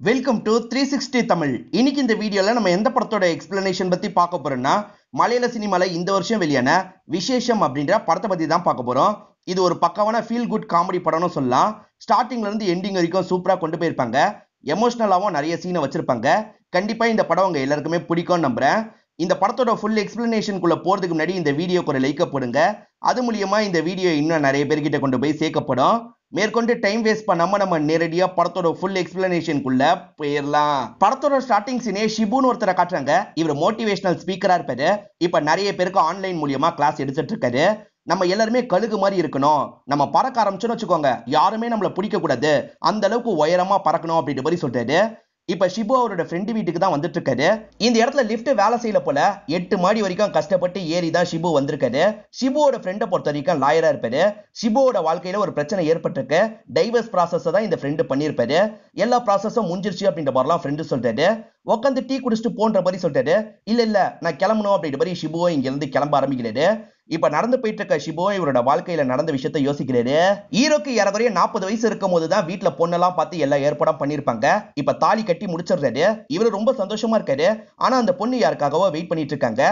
Welcome to 360 Tamil. இன்னைக்கு இந்த வீடியோல நம்ம எந்த படத்தோட எக்ஸ்பிளனேஷன் பத்தி பார்க்க போறோம்னா, மலையாள சினிமால இந்த வருஷம் வெளியான விசேஷம் அப்படின்ற படத்தை பத்தி தான் பார்க்க போறோம். இது ஒரு பக்காவான ஃபீல் குட் காமெடி படம்னு சொல்லலாம். ஸ்டார்டிங்ல இருந்து எண்டிங் வரைக்கும் சூப்பரா கொண்டு போயிருப்பாங்க. எமோஷனலாவும் நிறைய சீனை வச்சிருப்பாங்க. கண்டிப்பா இந்த படம் உங்க எல்லாருக்குமே பிடிக்கும்னு நம்புறேன். இந்த படத்தோட ஃபுல் எக்ஸ்பிளனேஷனுக்குள்ள போறதுக்கு முன்னாடி இந்த வீடியோக்கு ஒரு லைக் போடுங்க. அது மூலியமா இந்த வீடியோ இன்னும் நிறைய பேர்கிட்ட கொண்டு போய் சேர்க்கப்படும். மேற்கொண்டு டைம் வேஸ்ட் பண்ணாம நம்ம நேரடியா படத்தோட ஃபுல் எக்ஸ்பிளனேஷனுக்குள்ள போயிடலாம். படத்தோட ஸ்டார்டிங் சீனே ஷிபுன்னு ஒருத்தரை காட்டுறாங்க. இவர் மோட்டிவேஷனல் ஸ்பீக்கரா இருப்பாரு. இப்ப நிறைய பேருக்கு ஆன்லைன் மூலியமா கிளாஸ் எடுத்துட்டு இருக்காரு. நம்ம எல்லாருமே கழுகு மாதிரி இருக்கணும், நம்ம பறக்க ஆரம்பிச்சோன்னு வச்சுக்கோங்க, யாருமே நம்மள பிடிக்க கூடாது, அந்த அளவுக்கு உயரமா பறக்கணும் அப்படின்ற மாதிரி சொல்றாரு. இப்ப ஷிபு அவரோட ஃப்ரெண்டு வீட்டுக்கு தான் வந்துட்டு இருக்காரு. இந்த இடத்துல லிஃப்ட் வேலை செய்யல போல. 8 மாடி வரைக்கும் கஷ்டப்பட்டு ஏறி தான் ஷிபு வந்திருக்காரு. ஷிபுவோட ஃப்ரெண்டை பொறுத்த வரைக்கும் லாயரா இருப்பாரு. ஷிபுவோட வாழ்க்கையில ஒரு பிரச்சனை ஏற்பட்டிருக்கு. டைவர்ஸ் ப்ராசஸ் தான் இந்த ஃப்ரெண்டு பண்ணியிருப்பாரு. எல்லா ப்ராசஸும் முடிஞ்சிருச்சு அப்படின்ற மாதிரிலாம் ஃப்ரெண்டு சொல்றாரு. உட்காந்து டீ குடிச்சிட்டு போன்ற மாதிரி சொல்றாரு. இல்ல நான் கிளம்பணும் அப்படின்ற மாதிரி ஷிபுவோ இங்க இருந்து கிளம்ப ஆரம்பிக்கிறாரு. இப்ப நடந்து போயிட்டு இருக்க ஷிபுவோ இவரோட வாழ்க்கையில நடந்த விஷயத்த யோசிக்கிறாரு. ஹீரோக்கு ஏறக்குறைய 40 வயசு இருக்கும் போதுதான் வீட்டுல பொண்ணெல்லாம் பார்த்து எல்லா ஏற்பாடும் பண்ணிருப்பாங்க. இப்ப தாலி கட்டி முடிச்சிடுறாரு. இவரு ரொம்ப சந்தோஷமா இருக்காரு. ஆனா அந்த பொண்ணு யாருக்காகவோ வெயிட் பண்ணிட்டு இருக்காங்க.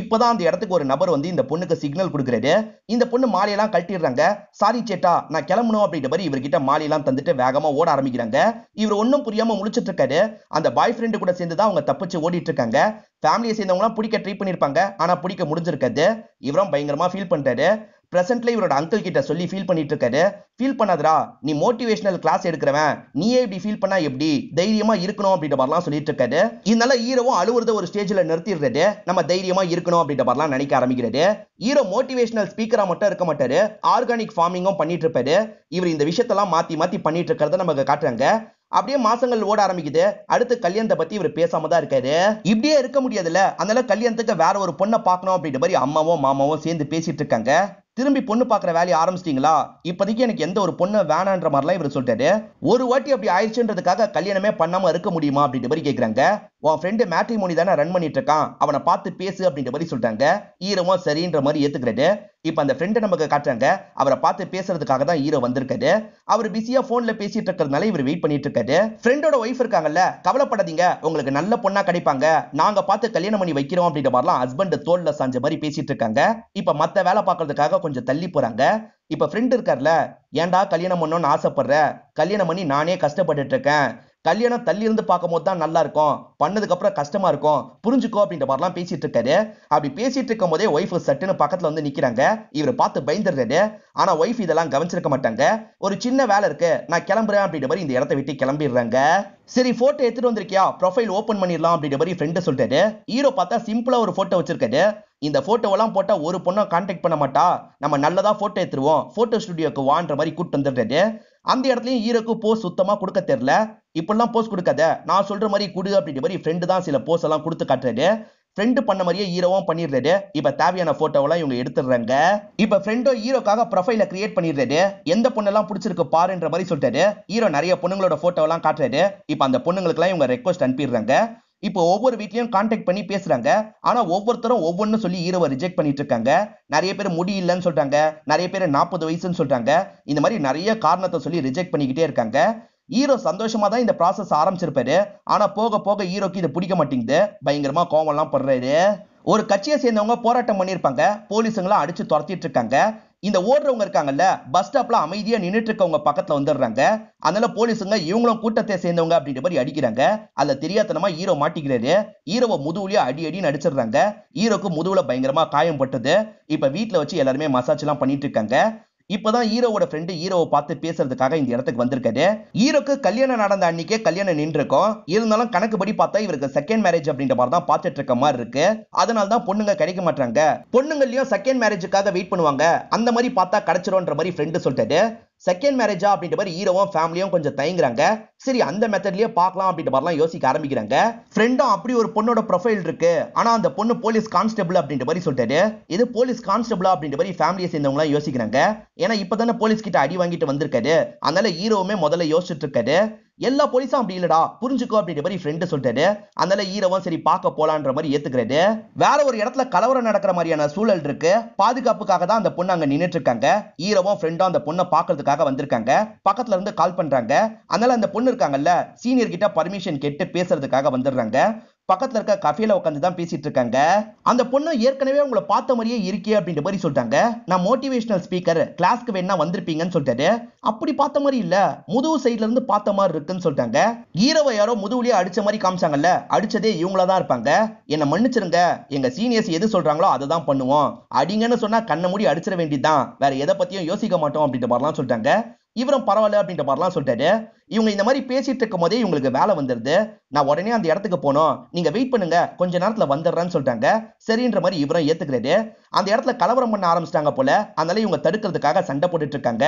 இப்பதான் அந்த இடத்துக்கு ஒரு நபர் வந்து இந்த பொண்ணுக்கு சிக்னல் கொடுக்குறாரு. இந்த பொண்ணு மாலையெல்லாம் கழட்டிடுறாங்க. சாரி சேட்டா, நான் கிளம்பணும் அப்படின்ற மாதிரி இவர்கிட்ட மாலையெல்லாம் தந்துட்டு வேகமா ஓட ஆரம்பிக்கிறாங்க. இவர் ஒன்னும் புரியாம முழிச்சிட்டு இருக்காரு. அந்த பாய் ஃப்ரெண்டு கூட சேர்ந்து தான் அவங்க தப்பிச்சு ஓடிட்டு இருக்காங்க. ஃபேமிலியை சேர்ந்தவங்க பிடிக்க ட்ரை பண்ணிருப்பாங்க. ஆனா பிடிக்க முடிஞ்சிருக்காது. இவரும் பயங்கரமா ஃபீல் பண்றாரு. பிரசன்ட்ல இவரோட அங்கிள் கிட்ட சொல்லி ஃபீல் பண்ணிட்டு இருக்காரு. ஃபீல் பண்ணாதடா, நீ மோட்டிவேஷனல் கிளாஸ் எடுக்கிறவன், நீயே இப்படி ஃபீல் பண்ணா எப்படி, தைரியமா இருக்கணும் அப்படின்ற மாதிரிலாம் சொல்லிட்டு இருக்காரு. இதனால ஹீரோவும் அழுவுறத ஒரு ஸ்டேஜ்ல நிறுத்திடுறாரு. நம்ம தைரியமா இருக்கணும் அப்படின்ற மாதிரிலாம் நினைக்க ஆரம்பிக்கிறாரு. ஹீரோ மோட்டிவேஷனல் ஸ்பீக்கரா மட்டும் இருக்க மாட்டாரு, ஆர்கானிக் ஃபார்மிங்கும் பண்ணிட்டு இருப்பாரு. இவர் இந்த விஷயத்தெல்லாம் மாத்தி மாத்தி பண்ணிட்டு இருக்கிறத நமக்கு காட்டுறாங்க. அப்படியே மாசங்கள் ஓட ஆரம்பிக்குது. அடுத்து கல்யாணத்தை பத்தி இவர் பேசாம தான் இருக்காரு. இப்படியே இருக்க முடியாதுல்ல, அதனால கல்யாணத்துக்கு வேற ஒரு பொண்ணை பார்க்கணும் அப்படின்ற மாதிரி அம்மாவும் மாமாவும் சேர்ந்து பேசிட்டு இருக்காங்க. திரும்பி பொண்ணு பாக்குற வேலையை ஆரம்பிச்சிட்டீங்களா? இப்போதைக்கு எனக்கு எந்த ஒரு பொண்ணு வேணான்ற மாதிரிலாம் இவர் சொல்றாரு. ஒரு வாட்டி அப்படி ஆயிடுச்சுன்றதுக்காக கல்யாணமே பண்ணாம இருக்க முடியுமா அப்படின்ற மாதிரி கேக்குறாங்க. உன் ஃப்ரெண்டு மேட்ரிமோனி தானே ரன் பண்ணிட்டு இருக்கான், அவனை பார்த்து பேசு அப்படின்ற மாதிரி சொல்றாங்க. ஹீரோமா சரின்ற மாதிரி ஏத்துக்கிறாரு. இப்ப அந்த ஃப்ரெண்டு நமக்கு காட்டுறாங்க. அவரை பார்த்து பேசுறதுக்காக தான் ஹீரோ வந்திருக்காரு. அவர் பிஸியா போன்ல பேசிட்டு இருக்கிறதுனால இவர் வெயிட் பண்ணிட்டு இருக்காரு. ஃப்ரெண்டோட ஒய்ஃப் இருக்காங்கல்ல, கவலைப்படாதீங்க, உங்களுக்கு நல்ல பொண்ணா கிடைப்பாங்க, நாங்க பார்த்து கல்யாணம் பண்ணி வைக்கிறோம் அப்படின்ற மாதிரிலாம் ஹஸ்பண்ட் தோல்ல சாஞ்ச மாதிரி பேசிட்டு இருக்காங்க. இப்ப மத்த வேலை பார்க்கறதுக்காக கொஞ்சம் தள்ளி போறாங்க. இப்ப ஃப்ரெண்ட் இருக்கார்ல, ஏன்டா கல்யாணம் பண்ணணும்னு ஆசைப்படுற, கல்யாணம் பண்ணி நானே கஷ்டப்பட்டுட்டு இருக்கேன், கல்யாணம் தள்ளி இருந்து பார்க்கும் போது தான் நல்லா இருக்கும், பண்ணதுக்கு அப்புறம் கஷ்டமா இருக்கும், புரிஞ்சுக்கோ அப்படின்ற மாதிரிலாம் பேசிட்டு இருக்காரு. அப்படி பேசிட்டு இருக்கும் போதே ஒய்ஃப் சட்டுன்னு பக்கத்துல வந்து நிக்கிறாங்க. இவரை பார்த்து பயந்துடுறாரு. ஆனா ஒய்ஃப் இதெல்லாம் கவனிச்சிருக்க மாட்டாங்க. ஒரு சின்ன வேலை இருக்கு, நான் கிளம்புறேன் அப்படின்ற மாதிரி இந்த இடத்தை விட்டு கிளம்பிடுறாங்க. சரி போட்டோ எடுத்துட்டு வந்திருக்கியா, ப்ரொஃபைல் ஓபன் பண்ணிடலாம் அப்படின்ற மாதிரி ஃப்ரெண்ட் சொல்றாரு. ஹீரோ பார்த்தா சிம்பிளா ஒரு போட்டோ வச்சிருக்காரு. இந்த போட்டோவெல்லாம் போட்டா ஒரு பொண்ணை கான்டாக்ட் பண்ண மாட்டா, நம்ம நல்லதா போட்டோ எடுத்துருவோம், போட்டோ ஸ்டுடியோக்கு வான்ற மாதிரி கூட்டு வந்துடுறாரு. அந்த இடத்துலயும் ஹீரோக்கு போஸ் சுத்தமா கொடுக்க தெரியல. இப்பெல்லாம் போஸ் கொடுக்காத, நான் சொல்ற மாதிரி குடு அப்படின்ற மாதிரி ஃப்ரெண்டு தான் சில போஸ் எல்லாம் கொடுத்து காட்டுறாரு. ஃப்ரெண்டு பண்ண மாதிரியே ஹீரோவும் பண்ணிடுறாரு. இப்ப தேவையான போட்டோவெல்லாம் இவங்க எடுத்துடுறாங்க. இப்ப ஃப்ரெண்டோ ஹீரோக்காக ப்ரொஃபைல கிரியேட் பண்ணிடுறாரு. எந்த பொண்ணெல்லாம் பிடிச்சிருக்கு பாருன்ற மாதிரி சொல்றாரு. ஹீரோ நிறைய பொண்ணுங்களோட போட்டோவெல்லாம் காட்டுறாரு. இப்ப அந்த பொண்ணுங்களுக்கு எல்லாம் இவங்க ரெக்வஸ்ட் அனுப்பிடுறாங்க. இப்போ ஒவ்வொரு வீட்லயும் கான்டாக்ட் பண்ணி பேசுறாங்க. ஆனா ஒவ்வொருத்தரும் ஒவ்வொன்னு சொல்லி ஹீரோவை ரிஜெக்ட் பண்ணிட்டு இருக்காங்க. நிறைய பேர் முடியலன்னு சொல்றாங்க, நிறைய பேர் 40 வயசுன்னு சொல்றாங்க. இந்த மாதிரி நிறைய காரணத்தை சொல்லி ரிஜெக்ட் பண்ணிக்கிட்டே இருக்காங்க. ஹீரோ சந்தோஷமா தான் இந்த ப்ராசஸ் ஆரம்பிச்சிருப்பாரு. ஆனா போக போக ஹீரோக்கு இது பிடிக்க மாட்டேங்குது. பயங்கரமா கோவம் எல்லாம் படுறாரு. ஒரு கட்சியை சேர்ந்தவங்க போராட்டம் பண்ணிருப்பாங்க. போலீஸுங்களாம் அடிச்சு துரத்திட்டு இருக்காங்க. இந்த ஓடுறவங்க இருக்காங்கல்ல, பஸ் ஸ்டாப்ல அமைதியா நின்னுட்டு இருக்கவங்க பக்கத்துல வந்துடுறாங்க. அதனால போலீஸுங்க இவங்களும் கூட்டத்தை சேர்ந்தவங்க அப்படின்ற மாதிரி அடிக்கிறாங்க. அதுல தெரியாதனமா ஹீரோ மாட்டிக்கிறாரு. ஹீரோவை முதுகுலயே அடி அடின்னு அடிச்சிடுறாங்க. ஹீரோக்கு முதுகுல பயங்கரமா காயம் பட்டது. இப்ப வீட்டுல வச்சு எல்லாருமே மசாஜ் எல்லாம் பண்ணிட்டு இருக்காங்க. இப்பதான் ஹீரோவோட ஃப்ரெண்டு ஹீரோவை பார்த்து பேசுறதுக்காக இந்த இடத்துக்கு வந்திருக்காரு. ஹீரோக்கு கல்யாணம் நடந்த அன்னைக்கே கல்யாணம் நின்று இருக்கும். இருந்தாலும் கணக்குப்படி பார்த்தா இவருக்கு செகண்ட் மேரேஜ் அப்படின்ற மாதிரி தான் பார்த்துட்டு இருக்க மாதிரி இருக்கு. அதனால தான் பொண்ணுங்க கிடைக்க மாட்டாங்க. பொண்ணுங்களையும் செகண்ட் மேரேஜுக்காக வெயிட் பண்ணுவாங்க. அந்த மாதிரி பார்த்தா கிடைச்சிரும்ன்ற மாதிரி ஃப்ரெண்டு சொல்லிட்டாரு. செகண்ட் மேரேஜா அப்படின்ற மாதிரி ஹீரோவும் ஃபேமிலியும் கொஞ்சம் தயங்குறாங்க. சரி அந்த மெத்தட்லயே பார்க்கலாம் அப்படின்ற மாதிரிலாம் யோசிக்க ஆரம்பிக்கிறாங்க. ஃப்ரெண்டும் அப்படி ஒரு பொண்ணோட ப்ரொஃபைல் இருக்கு, ஆனா அந்த பொண்ணு போலீஸ் கான்ஸ்டபிள் அப்படின்ற மாதிரி சொல்லிட்டாரு. இது போலீஸ் கான்ஸ்டபிளா அப்படின்ற மாதிரி ஃபேமிலியை சேர்ந்தவங்க யோசிக்கிறாங்க. ஏன்னா இப்பதானே போலீஸ் கிட்ட அடி வாங்கிட்டு வந்திருக்காரு. அதனால ஹீரோவுமே முதல்ல யோசிச்சுட்டு இருக்காரு. எல்லா போலீஸும் அப்படி இல்லடா புரிஞ்சுக்கோ அப்படின்ற மாதிரி ஃப்ரெண்டு சொல்லிட்டாரு. அதனால ஹீரோவும் சரி பார்க்க போலான்ற மாதிரி ஏத்துக்கிறாரு. வேற ஒரு இடத்துல கலவரம் நடக்கிற மாதிரியான சூழல் இருக்கு. பாதுகாப்புக்காக தான் அந்த பொண்ணு அங்க நின்னுட்டு இருக்காங்க. ஹீரோவும் ஃப்ரெண்டும் அந்த பொண்ணை பார்க்கிறதுக்காக வந்திருக்காங்க. பக்கத்துல இருந்து கால் பண்றாங்க. அதனால அந்த பொண்ணு இருக்காங்கல்ல சீனியர் கிட்ட பர்மிஷன் கேட்டு பேசுறதுக்காக வந்துடுறாங்க. பக்கத்துல இருக்க கஃபேல உட்காந்து தான் பேசிட்டு இருக்காங்க. அந்த பொண்ணு ஏற்கனவே உங்களை பார்த்த மாதிரியே இருக்கே அப்படின்ற மாதிரி சொல்லிட்டாங்க. நான் மோட்டிவேஷனல் ஸ்பீக்கர் கிளாஸ்க்கு வேணா வந்திருப்பீங்கன்னு சொல்லிட்டாரு. அப்படி பார்த்த மாதிரி இல்ல, முதுகு சைடுல இருந்து பார்த்த மாதிரி இருக்குன்னு சொல்லிட்டாங்க. ஹீரோவை யாரோ முதுகுலயே அடிச்ச மாதிரி காமிச்சாங்கல்ல, அடிச்சதே இவங்களா தான் இருப்பாங்க. என்ன மன்னிச்சிருங்க, எங்க சீனியர்ஸ் எது சொல்றாங்களோ அதை தான் பண்ணுவோம். அடிங்கன்னு சொன்னா கண்ணை மூடி அடிச்சிட வேண்டியதுதான், வேற எதை பத்தியும் யோசிக்க மாட்டோம் அப்படின்ற மாதிரிலாம் சொல்லிட்டாங்க. இவரும் பரவாயில்ல அப்படின்ற மாதிரிலாம் சொல்லிட்டாரு. இவங்க இந்த மாதிரி பேசிட்டு இருக்கும் போதே இவங்களுக்கு வேலை வந்துருது. நான் உடனே அந்த இடத்துக்கு போனோம், நீங்க வெயிட் பண்ணுங்க கொஞ்ச நேரத்துல வந்துடுறேன்னு சொல்லிட்டாங்க. சரின்ற மாதிரி இவரும் ஏத்துக்கிறாரு. அந்த இடத்துல கலவரம் பண்ண ஆரம்பிச்சிட்டாங்க போல. அதனால இவங்க தடுக்கிறதுக்காக சண்டை போட்டுட்டு இருக்காங்க.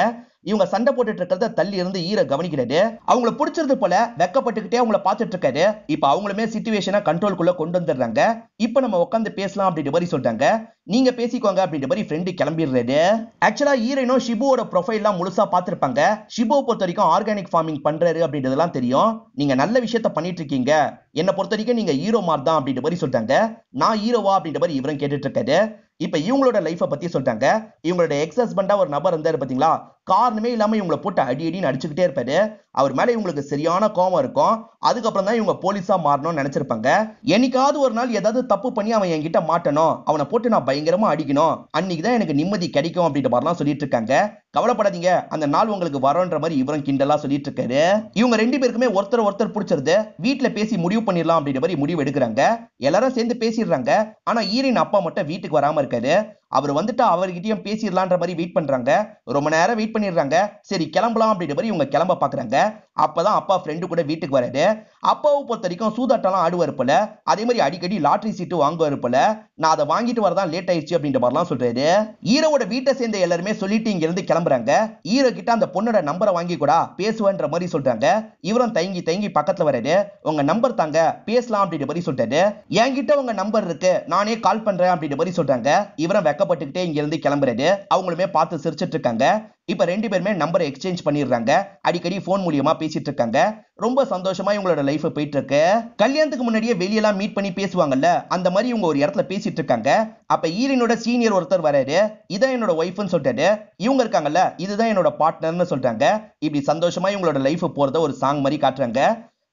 இவங்க சண்டை போட்டுட்டு இருக்கிறத தள்ளி இருந்து ஹீரோ கவனிக்கிறாரு. அவங்கள பிடிச்சிருது போல வெக்கப்பட்டுக்கிட்டே அவங்கள பார்த்துட்டு இருக்காரு. இப்ப அவங்களுமே சிச்சுவேஷனை கண்ட்ரோல்குள்ள கொண்டு வந்துடுறாங்க. இப்ப நம்ம உட்காந்து பேசலாம் அப்படின்ற மாதிரி சொல்லிட்டாங்க. நீங்க பேசிக்கோங்க அப்படின்ற மாதிரி ஃப்ரெண்டு கிளம்பிடுறாரு. ஆக்சுவலா ஹீரோயினும் ஷிபுவோட ப்ரொஃபைல்லாம் முழுசா பார்த்திருப்பாங்க. ஷிபுவை பொறுத்த வரைக்கும் ஆர்கானிக் ஃபார்மிங் பண்றாரு அப்படின்றதெல்லாம் தெரியும். நீங்க நல்ல விஷயத்த பண்ணிட்டு இருக்கீங்க, என்ன பொறுத்த வரைக்கும் நீங்க ஹீரோ மாதிரி தான் அப்படின்ற மாதிரி சொல்லிட்டாங்க. நான் ஹீரோவா அப்படின்ற மாதிரி இவரும் கேட்டுட்டு இருக்காரு. இப்ப இவங்களோட லைஃபை பத்தி சொல்லிட்டாங்க. இவங்களோட எக்ஸ் ஹஸ்பண்டா ஒரு நபர் இருந்தாரு பாத்தீங்களா, காரணமே இல்லாம இவங்களை போட்டு அடி அடின்னு அடிச்சுக்கிட்டே இருப்பாரு. அவர் மேல இவங்களுக்கு சரியான கோபம் இருக்கும். அதுக்கப்புறம் தான் இவங்க போலீஸா மாறணும்னு நினைச்சிருப்பாங்க. என்னைக்காவது ஒரு நாள் ஏதாவது தப்பு பண்ணி அவன் என்கிட்ட மாட்டணும், அவனை போட்டு நான் பயங்கரமா அடிக்கணும், அன்னைக்குதான் எனக்கு நிம்மதி கிடைக்கும் அப்படின்ற மாதிரிலாம் சொல்லிட்டு இருக்காங்க. கவலைப்படாதீங்க, அந்த நாள் உங்களுக்கு வரோன்ற மாதிரி இவரும் கிண்டலா சொல்லிட்டு இருக்காரு. இவங்க ரெண்டு பேருக்குமே ஒருத்தர் ஒருத்தர் பிடிச்சிருது. வீட்டுல பேசி முடிவு பண்ணிடலாம் அப்படின்ற மாதிரி முடிவு எடுக்கிறாங்க. எல்லாரும் சேர்ந்து பேசிடுறாங்க. ஆனா ஹீரோயின் அப்பா மட்டும் வீட்டுக்கு வராம இருக்காரு. அவர் வந்துட்டு அவர்கிட்டயும் பேசிடலான்ற மாதிரி வெயிட் பண்றாங்க. ரொம்ப நேரம் வெயிட் பண்ணிடுறாங்க. சரி கிளம்பலாம் அப்படின்ற மாதிரி இவங்க கிளம்ப பாக்குறாங்க. அப்பதான் அப்பா ஃப்ரெண்டு கூட வீட்டுக்கு வராரு. அப்பாவை பொறுத்த வரைக்கும் சூதாட்டம்லாம் ஆடுவார் போல. அதே மாதிரி அடிக்கடி லாட்டரி சீட்டு வாங்குவார் போல. நான் அதை வாங்கிட்டு வரதான் லேட் ஆயிடுச்சு அப்படின்ற மாதிரிலாம் சொல்றாரு. ஹீரோவோட வீட்டை சேர்ந்த எல்லாருமே சொல்லிட்டு இங்க இருந்து கிளம்புறாங்க. ஹீரோ கிட்ட அந்த பொண்ணோட நம்பரை வாங்கி கூட பேசுவேன்ற மாதிரி சொல்றாங்க. இவரும் தயங்கி தயங்கி பக்கத்துல வராரு. உங்க நம்பர் தாங்க பேசலாம் அப்படின்ற மாதிரி சொல்றாரு. என்கிட்ட உங்க நம்பர் இருக்கு, நானே கால் பண்றேன் அப்படின்ற மாதிரி சொல்றாங்க. இவரும் வெக்கப்பட்டுக்கிட்டே இங்க இருந்து கிளம்புறாரு. அவங்களுமே பார்த்து சிரிச்சிட்டு இருக்காங்க. இப்ப ரெண்டு பேருமே நம்பரை எக்ஸ்சேஞ்ச் பண்ணிடுறாங்க. அடிக்கடி போன் மூலியமா பேசிட்டு இருக்காங்க. ரொம்ப சந்தோஷமா இவங்களோட லைஃப் போயிட்டு இருக்கு. கல்யாணத்துக்கு முன்னாடியே வெளியெல்லாம் மீட் பண்ணி பேசுவாங்கல்ல, அந்த மாதிரி இவங்க ஒரு இடத்துல பேசிட்டு இருக்காங்க. அப்ப ஹீரோயினோட சீனியர் ஒருத்தர் வராரு. இதான் என்னோட ஒய்ஃப்னு சொல்லிட்டாரு. இவங்க இருக்காங்கல்ல, இதுதான் என்னோட பார்ட்னர்னு சொல்றாங்க. இப்படி சந்தோஷமா இவங்களோட லைஃப் போறத ஒரு சாங் மாதிரி காட்டுறாங்க.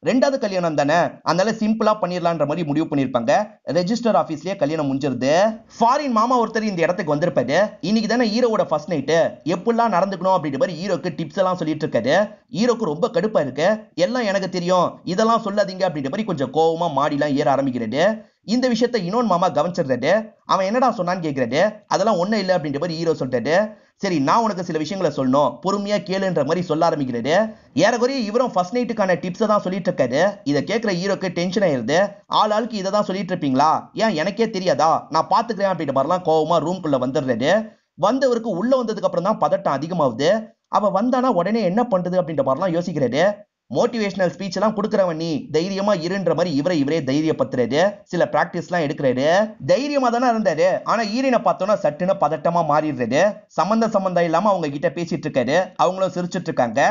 ரெண்டாவது கல்யாணம் தானே, அதனால சிம்பிளா பண்ணிடலான்ற மாதிரி முடிவு பண்ணிருப்பாங்க. ரெஜிஸ்டர் ஆபீஸ்லயே கல்யாணம் முடிஞ்சிருது. ஃபாரின் மாமா ஒருத்தர் இந்த இடத்துக்கு வந்திருப்பாரு. இன்னைக்கு தானே ஹீரோவோட ஃபர்ஸ்ட் நைட், எப்படிலாம் நடந்துக்கணும் அப்படின்ற மாதிரி ஹீரோக்கு டிப்ஸ் எல்லாம் சொல்லிட்டு இருக்காரு. ஹீரோக்கு ரொம்ப கடுப்பா இருக்கு. எல்லாம் எனக்கு தெரியும், இதெல்லாம் சொல்லாதீங்க அப்படின்ற மாதிரி கொஞ்சம் கோவமா மாடிலாம் ஏற ஆரம்பிக்கிறது. இந்த விஷயத்தை இன்னொன்று மாமா கவனிச்சிடுறாரு. அவன் என்னடா சொன்னான்னு கேட்கிறாரு. அதெல்லாம் ஒன்னும் இல்லை அப்படின்ற மாதிரி ஹீரோ சொல்லிட்டாரு. சரி நான் உனக்கு சில விஷயங்களை சொல்லணும், பொறுமையா கேளுன்ற மாதிரி சொல்ல ஆரம்பிக்கிறாரு. ஏறக்குறைய இவரும் ஃபர்ஸ்ட் நைட்டுக்கான டிப்ஸ் தான் சொல்லிட்டு இருக்காரு. இதை கேட்கிற ஹீரோக்கு டென்ஷன் ஆயிருது. ஆளுக்கு இதை தான் சொல்லிட்டு இருப்பீங்களா, ஏன் எனக்கே தெரியாதா, நான் பாத்துக்கிறேன் அப்படின்ற மாதிரிலாம் கோவமா ரூம்குள்ள வந்துடுறாரு. வந்தவருக்கு உள்ள வந்ததுக்கு அப்புறம் தான் பதட்டம் அதிகமாகுது. அவ வந்தானா உடனே என்ன பண்றது அப்படின்ற மாதிரிலாம் யோசிக்கிறாரு. மோட்டிவேஷனல் ஸ்பீச் எல்லாம் கொடுக்குறவன் நீ தைரியமா இருன்ற மாதிரி இவரே தைரியப்படுத்துறாரு. சில பிராக்டிஸ் எல்லாம் எடுக்கிறாரு. தைரியமா தானே இருந்தாரு. ஆனா ஹீரோயினை பார்த்தோன்னா சட்டுன்னு பதட்டமா மாறிடுறாரு. சம்பந்தம் இல்லாம அவங்க கிட்ட பேசிட்டு இருக்காரு. அவங்களும் சிரிச்சிட்டு இருக்காங்க.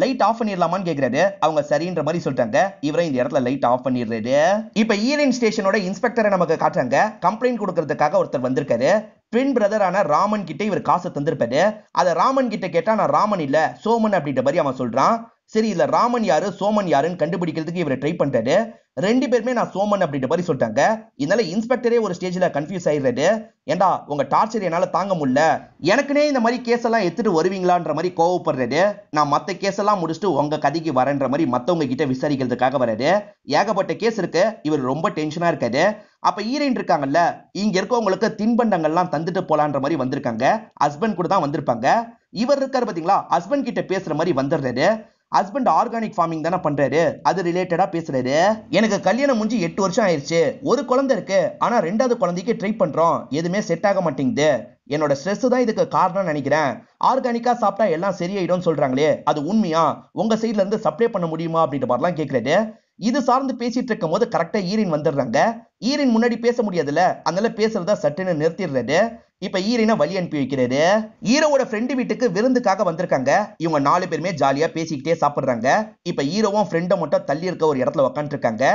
லைட் ஆஃப் பண்ணிடலாமான்னு கேக்குறாரு. அவங்க சரின்ற மாதிரி சொல்றாங்க. இவரை இந்த இடத்துல லைட் ஆஃப் பண்ணிடுறாரு. இப்ப ஹீரோயின் ஸ்டேஷனோட இன்ஸ்பெக்டரை நமக்கு காட்டுறாங்க. கம்ப்ளைண்ட் கொடுக்கறதுக்காக ஒருத்தர் வந்திருக்காரு. ட்வின் பிரதரான ராமன் கிட்ட இவர் காசு தந்திருப்பாரு. அதை ராமன் கிட்ட கேட்டா நான் ராமன் இல்ல சோமன் அப்படின்ற மாதிரி அவன் சொல்றான். சரி இல்ல ராமன் யாரு சோமன் யாருன்னு கண்டுபிடிக்கிறதுக்கு இவர் ட்ரை பண்றாரு. ரெண்டு பேருமே நான் சோமன் அப்படின்ற மாதிரி சொல்லிட்டாங்க. இதனால இன்ஸ்பெக்டரே ஒரு ஸ்டேஜ்ல கன்ஃபியூஸ் ஆயிடுறாரு. ஏண்டா உங்க டார்ச்சர் என்னால தாங்க முடியல, எனக்குனே இந்த மாதிரி கேஸ் எல்லாம் எடுத்துட்டு வருவீங்களான்ற மாதிரி கோவப்படுறாரு. நான் மத்த கேஸ் எல்லாம் முடிச்சுட்டு உங்க கதைக்கு வரேன்ற மாதிரி மத்தவங்க கிட்ட விசாரிக்கிறதுக்காக வராரு. ஏகப்பட்ட கேஸ் இருக்கு. இவர் ரொம்ப டென்ஷனா இருக்காரு. அப்ப ஹீரோயின் இருக்காங்கல்ல, இங்க இருக்கவங்களுக்கு தின்பண்டங்கள்லாம் தந்துட்டு போலான்ற மாதிரி வந்திருக்காங்க. ஹஸ்பண்ட் கூட தான் வந்திருப்பாங்க. இவர் இருக்காரு பாத்தீங்களா, ஹஸ்பண்ட் கிட்ட பேசுற மாதிரி வந்துடுறாரு. ஹஸ்பண்ட் ஆர்கானிக் ஃபார்மிங் தானே பண்றாரு, அது ரிலேட்டடா பேசுறாரு. எனக்கு கல்யாணம் முடிஞ்சு 8 வருஷம் ஆயிடுச்சு, ஒரு குழந்தை இருக்கு, ஆனா ரெண்டாவது குழந்தைக்கு ட்ரை பண்றோம், எதுவுமே செட் ஆக மாட்டேங்குது. என்னோட ஸ்ட்ரெஸ் தான் இதுக்கு காரணம் நினைக்கிறேன். ஆர்கானிக்கா சாப்பிட்டா எல்லாம் சரியாயிடும் சொல்றாங்களே, அது உண்மையா, உங்க சைட்ல இருந்து சப்ளை பண்ண முடியுமா அப்படின்ற மாதிரிலாம் கேட்கறாரு. இது சார்ந்து பேசிட்டு இருக்கும் போது கரெக்டா ஹீரோயின் வந்துடுறாங்க. ஹீரோயின் முன்னாடி பேச முடியாதுல்ல, அதனால பேசுறதா சட்டுன்னு நிறுத்திடுறாரு. இப்ப ஹீரோயினை வழி அனுப்பி வைக்கிறாரு. ஹீரோவோட ஃப்ரெண்டு வீட்டுக்கு விருந்துக்காக வந்திருக்காங்க. இவங்க 4 பேருமே ஜாலியா பேசிக்கிட்டே சாப்பிடுறாங்க. இப்ப ஹீரோவும் ஃப்ரெண்டும் மட்டும் தள்ளி இருக்க ஒரு இடத்துல உட்காந்துட்டு இருக்காங்க.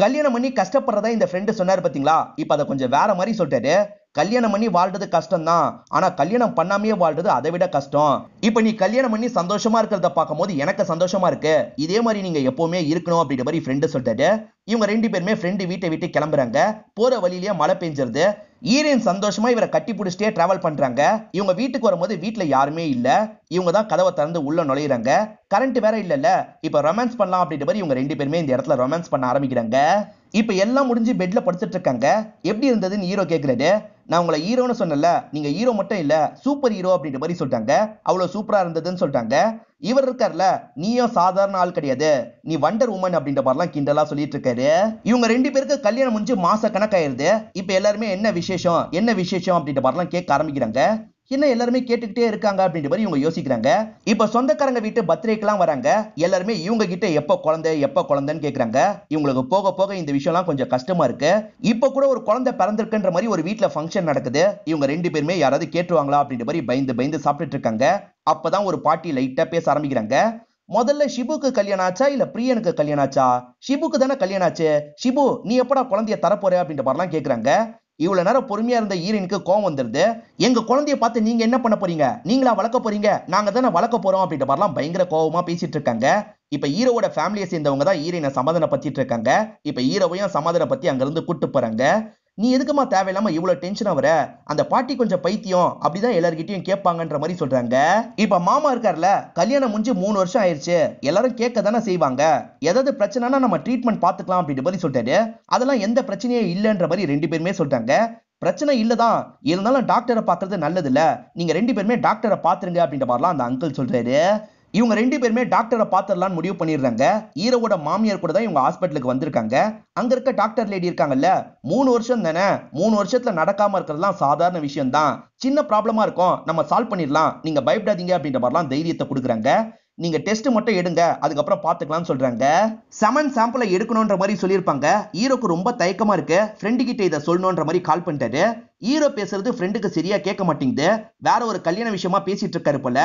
கல்யாணம் பண்ணி கஷ்டப்படுறதா இந்த ஃப்ரெண்டு சொன்னாரு பாத்தீங்களா, இப்ப அதை கொஞ்சம் வேற மாதிரி சொல்லிட்டாரு. கல்யாணம் பண்ணி வாழ்றது கஷ்டம் தான், ஆனா கல்யாணம் பண்ணாமையே வாழ்றது அதை விட கஷ்டம். இப்ப நீ கல்யாணம் பண்ணி சந்தோஷமா இருக்கிறத பார்க்கும்போது எனக்கு சந்தோஷமா இருக்கு. இதே மாதிரி நீங்க எப்பவுமே இருக்கணும் அப்படின்ற மாதிரி ஃப்ரெண்டு சொல்லிட்டாரு. இவங்க 2 பேருமே ஃப்ரெண்டு வீட்டை விட்டு கிளம்புறாங்க. போற வழியிலேயே மழை பெஞ்சிருது. ஹீரோயின் சந்தோஷமா இவரை கட்டி பிடிச்சிட்டே டிராவல் பண்றாங்க. இவங்க வீட்டுக்கு வரும்போது வீட்டுல யாருமே இல்ல. இவங்க தான் கதவை திறந்து உள்ள நுழையிறாங்க. கரண்ட் வேற இல்லல்ல. இப்ப ரொமான்ஸ் பண்ணலாம் அப்படின்ற மாதிரி இவங்க 2 பேருமே இந்த இடத்துல ரொமான்ஸ் பண்ண ஆரம்பிக்கிறாங்க. இப்ப எல்லாம் முடிஞ்சு பெட்ல படுத்துட்டு இருக்காங்க. எப்படி இருந்ததுன்னு ஹீரோ கேக்குறாரு. நான் உங்களை ஹீரோன்னு சொன்னல, நீங்க ஹீரோ மட்டும் இல்ல சூப்பர் ஹீரோ அப்படின்ற மாதிரி சொல்லிட்டாங்க. அவ்வளவு சூப்பரா இருந்ததுன்னு சொல்லிட்டாங்க. இவர் இருக்கார்ல, நீயும் சாதாரண ஆள் கிடையாது, நீ வண்டர் உமன் அப்படின்ற மாதிரிலாம் கிண்டலா சொல்லிட்டு இருக்காரு. இவங்க 2 பேருக்கு கல்யாணம் முடிஞ்சு மாச கணக்காயிருது. இப்ப எல்லாருமே என்ன விசேஷம் அப்படின்ற மாதிரிலாம் கேட்க ஆரம்பிக்கிறாங்க. என்ன எல்லாருமே கேட்டுக்கிட்டே இருக்காங்க அப்படின்ற மாதிரி இவங்க யோசிக்கிறாங்க. இப்ப சொந்தக்காரங்க வீட்டு பர்த்டேக்கெல்லாம் வராங்க. எல்லாருமே இவங்க கிட்ட எப்ப குழந்தைன்னு கேக்குறாங்க. இவங்களுக்கு போக போக இந்த விஷயம்லாம் கொஞ்சம் கஷ்டமா இருக்கு. இப்ப கூட ஒரு குழந்தை பிறந்திருக்குன்ற மாதிரி ஒரு வீட்டுல ஃபங்க்ஷன் நடக்குது. இவங்க 2 பேருமே யாராவது கேட்டுருவாங்களா அப்படின்ற மாதிரி பயந்து சாப்பிட்டுட்டு இருக்காங்க. அப்பதான் ஒரு பாட்டி லைட்டா பேச ஆரம்பிக்கிறாங்க. முதல்ல ஷிபுக்கு கல்யாணம் ஆச்சா இல்ல பிரியனுக்கு கல்யாணம் ஆச்சா? ஷிபுக்கு தானே கல்யாணம் ஆச்சு. ஷிபு நீ எப்படா குழந்தைய தரப்போற அப்படின்ற மாதிரிலாம் கேக்குறாங்க. இவ்வளவு நேரம் பொறுமையா இருந்த ஹீரோயினுக்கு கோவம் வந்துருது. எங்க குழந்தைய பார்த்து நீங்க என்ன பண்ண போறீங்க? நீங்களா வளர்க்க போறீங்க? நாங்க தானே வளர்க்க போறோம் அப்படின்ற மாதிரிலாம் பயங்கர கோவமா பேசிட்டு இருக்காங்க. இப்ப ஹீரோவோட ஃபேமிலியை சேர்ந்தவங்க தான் ஹீரோயினை சமாதானம் பத்திட்டு இருக்காங்க. இப்ப ஹீரோவையும் சமாதானம் பத்தி அங்க இருந்து கூட்டு போறாங்க. நீ எதுக்குமா தேவையில்லாம இவ்வளவு டென்ஷன் ஆவற? அந்த பாட்டி கொஞ்சம் பைத்தியம், அப்படிதான் எல்லார்கிட்டயும் கேட்பாங்கன்ற மாதிரி சொல்றாங்க. இப்ப மாமா இருக்கார்ல, கல்யாணம் முடிஞ்சு 3 வருஷம் ஆயிருச்சு, எல்லாரும் கேட்க தானே செய்வாங்க. ஏதாவது பிரச்சனைனா நம்ம ட்ரீட்மெண்ட் பாத்துக்கலாம் அப்படின்ற மாதிரி சொல்லிட்டாரு. அதெல்லாம் எந்த பிரச்சனையே இல்லைன்ற மாதிரி 2 பேருமே சொல்றாங்க. பிரச்சனை இல்லதான், இருந்தாலும் டாக்டரை பாக்குறது நல்லது இல்ல, நீங்க 2 பேருமே டாக்டரை பாத்துருங்க அப்படின்ற மாதிரிலாம் அந்த அங்கிள் சொல்றாரு. இவங்க 2 பேருமே டாக்டரை பாத்துடலாம்னு முடிவு பண்ணிடுறாங்க. ஹீரோவோட மாமியார் கூட தான் இவங்க ஹாஸ்பிட்டலுக்கு வந்திருக்காங்க. அங்க இருக்க டாக்டர் லேடி இருக்காங்கல்ல, 3 வருஷம் தானே, 3 வருஷத்துல நடக்காம இருக்கிறதுலாம் சாதாரண விஷயம் தான், சின்ன ப்ராப்ளமா இருக்கும், நம்ம சால்வ் பண்ணிடலாம், நீங்க பயப்படாதீங்க அப்படின்ற மாதிரிலாம் தைரியத்தை கொடுக்குறாங்க. நீங்க டெஸ்ட் மட்டும் எடுங்க, அதுக்கப்புறம் பாத்துக்கலாம்னு சொல்றாங்க. செமன் சாம்பிளை எடுக்கணும்ன்ற மாதிரி சொல்லியிருப்பாங்க. ஹீரோக்கு ரொம்ப தயக்கமா இருக்கு. ஃப்ரெண்டு கிட்ட இதை சொல்லணும்ன்ற மாதிரி கால் பண்ணிட்டாரு. ஹீரோ பேசுறது ஃப்ரெண்டுக்கு சரியா கேட்க மாட்டேங்குது. வேற ஒரு கல்யாண விஷயமா பேசிட்டு இருக்காரு போல.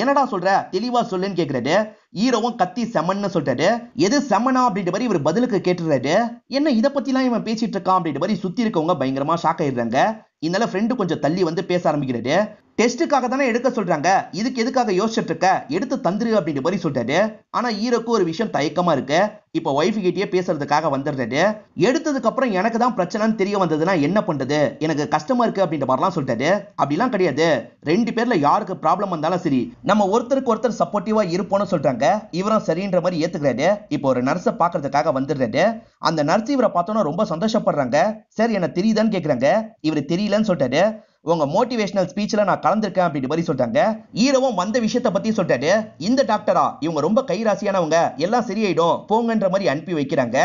என்னடா சொல்ற, தெளிவா சொல்லுன்னு கேக்குறாரு. ஹீரோவும் கத்தி செமன்னு சொல்றாரு. எது செமனா அப்படின்ற மாதிரி இவர் பதிலுக்கு கேட்டுறாரு. என்ன இதை பத்தி எல்லாம் இவன் பேசிட்டு இருக்கான் அப்படின்ற மாதிரி சுத்தி இருக்கவங்க பயங்கரமா ஷாக் ஆயிடுறாங்க. இதனால ஃப்ரெண்டு கொஞ்சம் தள்ளி வந்து பேச ஆரம்பிக்கிறாரு. டெஸ்ட்டுக்காக தானே எடுக்க சொல்றாங்க, இதுக்கு எதுக்காக யோசிச்சுட்டு இருக்க, எடுத்து தந்துரு அப்படின்ற மாதிரி சொல்றாரு. ஆனா ஹீரோக்கு ஒரு விஷயம் தயக்கமா இருக்கு. இப்ப ஒய்ஃப் கிட்டயே பேசுறதுக்காக வந்துடுறாரு. எடுத்ததுக்கு அப்புறம் எனக்கு தான் பிரச்சனைன்னு தெரிய வந்ததுன்னா என்ன பண்றது, எனக்கு கஷ்டமா இருக்கு அப்படின்ற மாதிரிலாம் சொல்லிட்டாரு. அப்படிலாம் கிடையாது, 2 பேர்ல யாருக்கு ப்ராப்ளம் வந்தாலும் சரி, நம்ம ஒருத்தருக்கு ஒருத்தர் சப்போர்ட்டிவா இருப்போம்னு சொல்றாங்க. இவரும் சரின்ற மாதிரி ஏத்துக்கிறாரு. இப்போ ஒரு நர்ஸை பாக்குறதுக்காக வந்துடுறாரு. அந்த நர்ஸ் இவரை பார்த்தோன்னா ரொம்ப சந்தோஷப்படுறாங்க. சார் என்ன தெரியுதான்னு கேக்குறாங்க. இவரு தெரியலன்னு சொல்லிட்டாரு. உங்க மோட்டிவேஷனல் ஸ்பீச்ல நான் கலந்துருக்கேன் அப்படின்ற மாதிரி சொல்றாங்க. ஹீரோவும் வந்த விஷயத்தை பத்தி சொல்றாரு. இந்த டாக்டரா, இவங்க ரொம்ப கைராசியானவங்க, எல்லாம் சரியாயிடும் போங்கன்ற மாதிரி அனுப்பி வைக்கிறாங்க.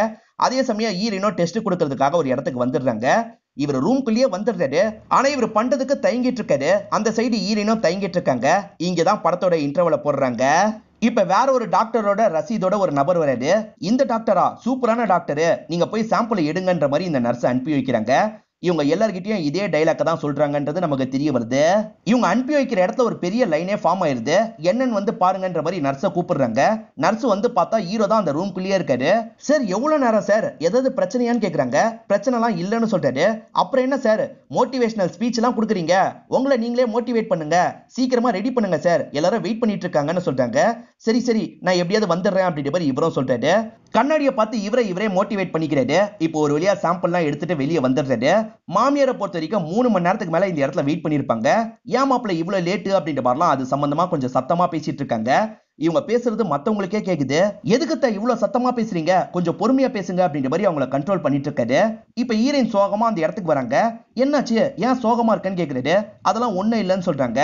அதே சமயம் ஹீரோயினோ டெஸ்ட் கொடுக்கறதுக்காக ஒரு இடத்துக்கு வந்துடுறாங்க. இவர் ரூம்குள்ளேயே வந்துடுறாரு. ஆனா இவர் பண்றதுக்கு தயங்கிட்டு இருக்காரு. அந்த சைடு ஹீரோயினோ தயங்கிட்டு இருக்காங்க. இங்கதான் படத்தோட இன்டர்வல போடுறாங்க. இப்ப வேற ஒரு டாக்டரோட ரசீதோட ஒரு நபர் வராரு. இந்த டாக்டரா, சூப்பரான டாக்டரு, நீங்க போய் சாம்பிள் எடுங்கன்ற மாதிரி இந்த நர்ஸ் அனுப்பி வைக்கிறாங்க. இவங்க எல்லார்கிட்டயும் இதே டைலாக் தான் சொல்றாங்கன்றது நமக்கு தெரிய வருது. இவங்க அனுப்பி வைக்கிற இடத்துல ஒரு பெரிய லைனே ஃபார்ம் ஆயிருது. என்னன்னு வந்து பாருங்கன்ற மாதிரி நர்ஸை கூப்பிடுறாங்க. நர்ஸ் வந்து பார்த்தா ஹீரோ தான் அந்த ரூம்குள்ளேயே இருக்காரு. சார் எவ்வளவு நேரம் சார், ஏதாவது பிரச்சனையான்னு கேக்குறாங்க. பிரச்சனை எல்லாம் இல்லைன்னு சொல்றாரு. அப்புறம் என்ன சார், மோட்டிவேஷனல் ஸ்பீச் எல்லாம் கொடுக்குறீங்க, உங்களை நீங்களே மோட்டிவேட் பண்ணுங்க, சீக்கிரமா ரெடி பண்ணுங்க சார், எல்லாரும் வெயிட் பண்ணிட்டு இருக்காங்கன்னு சொல்றாங்க. சரி சரி நான் எப்படியாவது வந்துடுறேன் அப்படின்ற மாதிரி இவரும் சொல்றாரு. கண்ணாடியை பார்த்து இவரே மோட்டிவேட் பண்ணிக்கிறாரு. இப்போ ஒரு வழியா சாம்பிள்லாம் எடுத்துட்டு வெளியே வந்துடுறாரு. மாமியாரை பொறுத்த வரைக்கும் 3 மணி நேரத்துக்கு மேல இந்த இடத்துல வெயிட் பண்ணிருப்பாங்க. ஏன் மாப்பிள்ள இவ்வளவு லேட்டு அப்படின்ற மாதிரிலாம் அது சம்பந்தமா கொஞ்சம் சத்தமா பேசிட்டு இருக்காங்க. இவங்க பேசுறது மத்தவங்களுக்கே கேக்குது. எதுக்கு இவ்வளவு சத்தமா பேசுறீங்க, கொஞ்சம் பொறுமையா பேசுங்க அப்படின்ற மாதிரி அவங்கள கண்ட்ரோல் பண்ணிட்டு இருக்காரு. இப்ப ஹீரோயின் சோகமா அந்த இடத்துக்கு வராங்க. என்னாச்சு, ஏன் சோகமா இருக்கேன்னு கேக்குறாரு. அதெல்லாம் ஒண்ணும் இல்லைன்னு சொல்றாங்க.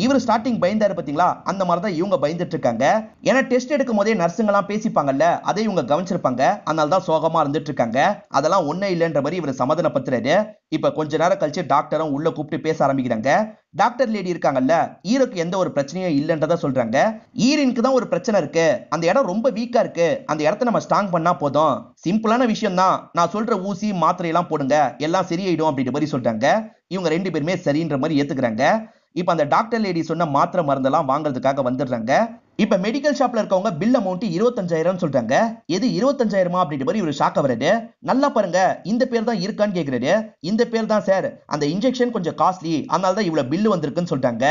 இவர் ஸ்டார்டிங் பயந்தாரு பாத்தீங்களா, அந்த மாதிரி தான் இவங்க பயந்துட்டு இருக்காங்க. ஏன்னா டெஸ்ட் எடுக்கும் போதே நர்ஸுங்க எல்லாம் பேசிப்பாங்கல்ல, அதை இவங்க கவனிச்சிருப்பாங்க. அதனால தான் சோகமா இருந்துட்டு இருக்காங்க. அதெல்லாம் ஒண்ணே இல்லைன்ற மாதிரி இவர் சமாதானப்படுத்துறாரு. இப்ப கொஞ்ச நேரம் கழிச்சு டாக்டரும் உள்ள கூப்பிட்டு பேச ஆரம்பிக்கிறாங்க. டாக்டர் லேடி இருக்காங்கல்ல, ஈரோக்கு எந்த ஒரு பிரச்சனையும் இல்லைன்றத சொல்றாங்க. ஈரினுக்கு தான் ஒரு பிரச்சனை இருக்கு, அந்த இடம் ரொம்ப வீக்கா இருக்கு, அந்த இடத்த நம்ம ஸ்ட்ராங் பண்ணா போதும், சிம்பிளான விஷயம் தான், நான் சொல்ற ஊசி மாத்திரை எல்லாம் போடுங்க, எல்லாம் சரியாயிடும் அப்படின்ற மாதிரி சொல்றாங்க. இவங்க ரெண்டு பேருமே சரின்ற மாதிரி ஏத்துக்கிறாங்க. இப்ப அந்த டாக்டர் லேடி சொன்ன மாத்திரை மருந்தெல்லாம் வாங்குறதுக்காக வந்துடுறாங்க. இப்ப மெடிக்கல் ஷாப்ல இருக்கவங்க பில் அமௌண்ட் 25,000 சொல்றாங்க. எது 25,000 அப்படின்ற மாதிரி ஒரு ஷாக் ஆவறாரு. நல்லா பாருங்க, இந்த பேர் தான் இருக்கான்னு கேக்குறாரு. இந்த பேர் தான் சார், அந்த இன்ஜெக்ஷன் கொஞ்சம் காஸ்ட்லி, அதனால தான் இவ்வளவு பில் வந்திருக்குன்னு சொல்றாங்க.